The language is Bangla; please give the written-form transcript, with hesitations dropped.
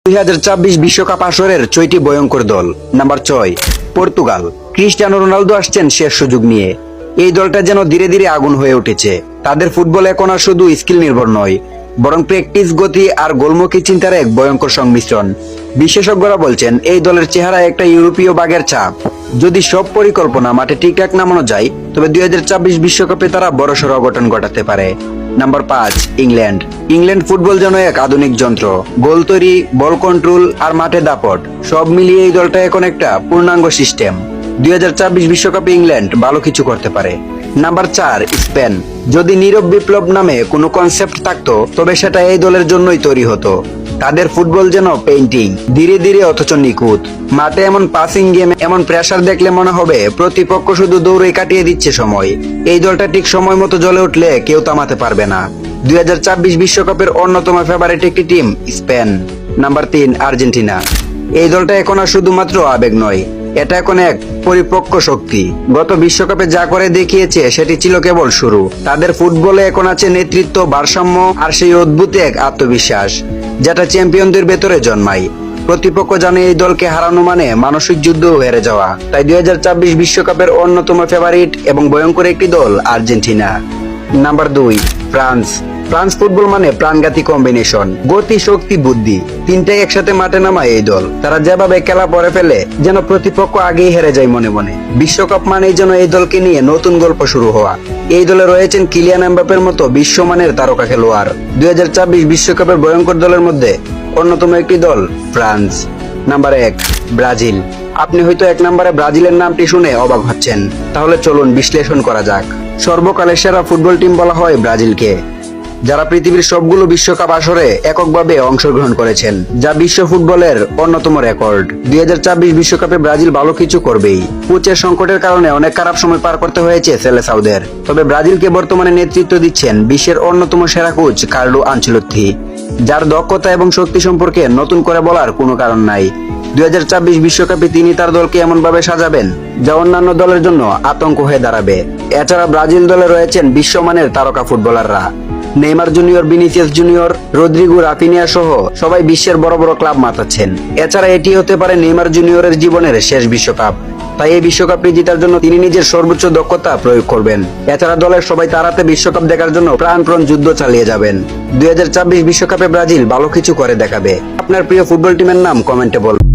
2024 বিশ্বকাপ আসরের 6টি ভয়ঙ্কর দল। Number 6, Portugal. ক্রিস্টিয়ানো রোনালদো আসছেন শেষ সুযোগ নিয়ে। এই দলটা যেন ধীরে ধীরে আগুন হয়ে উঠেছে। তাদের ফুটবল এখন আর শুধু স্কিল নির্ভর নয়, বরং প্র্যাকটিস, গতি আর গোলমুখী চিন্তার এক ভয়ঙ্কর সংমিশ্রণ। বিশেষজ্ঞরা বলছেন এই দলের চেহারা একটা ইউরোপীয় বাঘের ছাপ। যদি সব পরিকল্পনা মাঠে ঠিকঠাক নামানো যায়, তবে 2024 বিশ্বকাপে তারা বড়সড় অঘটন ঘটাতে পারে। Number 5, England. ইংল্যান্ড ফুটবল যেন এক আধুনিক যন্ত্র। গোল তৈরি, বল কন্ট্রোল আর মাঠে দাপট, সব মিলিয়ে এই দলটা এখন একটা পূর্ণাঙ্গ সিস্টেম। 2024 বিশ্বকাপে ইংল্যান্ড ভালো কিছু করতে পারে। Number 4, Spain. যদি নীরব বিপ্লব নামে কোনো কনসেপ্ট থাকতো, তবে সেটা এই দলের জন্যই তৈরি হতো। তাদের ফুটবল যেন পেইন্টিং, ধীরে ধীরে অথচ নিখুঁত। মাঠে এমন পাসিং গেম, এমন প্রেসার দেখলে মনে হবে প্রতিপক্ষ শুধু দৌড়ে কাটিয়ে দিচ্ছে সময়। এই দলটা ঠিক সময় মতো জ্বলে উঠলে কেউ থামাতে পারবে না। 2024 বিশ্বকাপের অন্যতম ফেভারিট একটি টিম স্পেন। Number 3, Argentina. এই দলটা এখন আর শুধুমাত্র আবেগ নয়, এটা এখন এক পরিপক্ক শক্তি। গত বিশ্বকাপে যা করে দেখিয়েছে সেটি ছিল কেবল শুরু। তাদের ফুটবলে এখন আছে নেতৃত্ব, ভারসাম্য আর সেই অদ্ভুত এক আত্মবিশ্বাস, যেটা চ্যাম্পিয়নদের ভেতরে জন্মায়। প্রতিপক্ষ জানে এই দলকে হারানো মানে মানসিক যুদ্ধ হেরে যাওয়া। তাই 2024 বিশ্বকাপের অন্যতম ফেভারিট এবং ভয়ঙ্কর একটি দল Argentina. Number 2, France. France football মানে প্রাণঘাতী কম্বিনেশন, গতি, শক্তি, বুদ্ধি, তিনটাই একসাথে মাঠে নামায় এই দল। তারা যেভাবে খেলা পরে ফেলে, যেন প্রতিপক্ষ আগেই হেরে যায় মনে মনে। বিশ্বকাপ মানেই যেন এই দলকে নিয়ে নতুন গল্প শুরু হওয়া। এই দলে রয়েছেন কিলিয়ান এমবাপ্পের মতো বিশ্বমানের তারকা খেলোয়াড়। 2024 বিশ্বকাপের ভয়ঙ্কর দলের মধ্যে অন্যতম একটি দল ফ্রান্স। Number 1, Brazil. আপনি হয়তো 1 নম্বরে ব্রাজিলের নামটি শুনে অবাক হচ্ছেন। তাহলে চলুন বিশ্লেষণ করা যাক। সর্বকালের সেরা ফুটবল টিম বলা হয় ব্রাজিলকে, যারা পৃথিবীর সবগুলো বিশ্বকাপ আসরে এককভাবে অংশগ্রহণ করেছেন, যা বিশ্ব ফুটবলের অন্যতম রেকর্ড। 2024 বিশ্বকাপে ব্রাজিল ভালো কিছু করবেই। কোচের সংকটের কারণে অনেক খারাপ সময় পার করতে হয়েছে সেলেসাউদের। তবে ব্রাজিলকে বর্তমানে নেতৃত্ব দিচ্ছেন বিশ্বের অন্যতম সেরা কোচ কার্লো আনচেলত্তি, যার দক্ষতা এবং শক্তি সম্পর্কে নতুন করে বলার কোনো কারণ নাই। 2024 বিশ্বকাপে তিনি তার দলকে এমন ভাবে সাজাবেন, যা অন্যান্য দলের জন্য আতঙ্ক হয়ে দাঁড়াবে। এছাড়া ব্রাজিল দলে রয়েছেন বিশ্বমানের তারকা ফুটবলাররা। Neymar junior, Vinicius junior, Rodrygo, Raphinha সহ সবাই বিশ্বের বড় বড় ক্লাব মাতাচ্ছেন। এছাড়া এটি হতে পারে নেইমার জুনিয়রের জীবনের শেষ বিশ্বকাপ। তাই এই বিশ্বকাপটি জেতার জন্য তিনি নিজের সর্বোচ্চ দক্ষতা প্রয়োগ করবেন। এছাড়া দলের সবাই তার হাতে বিশ্বকাপ দেখার জন্য প্রাণপণ যুদ্ধ চালিয়ে যাবেন। 2024 বিশ্বকাপে ব্রাজিল ভালো কিছু করে দেখাবে। আপনার প্রিয় ফুটবল টিমের নাম কমেন্টে বলুন।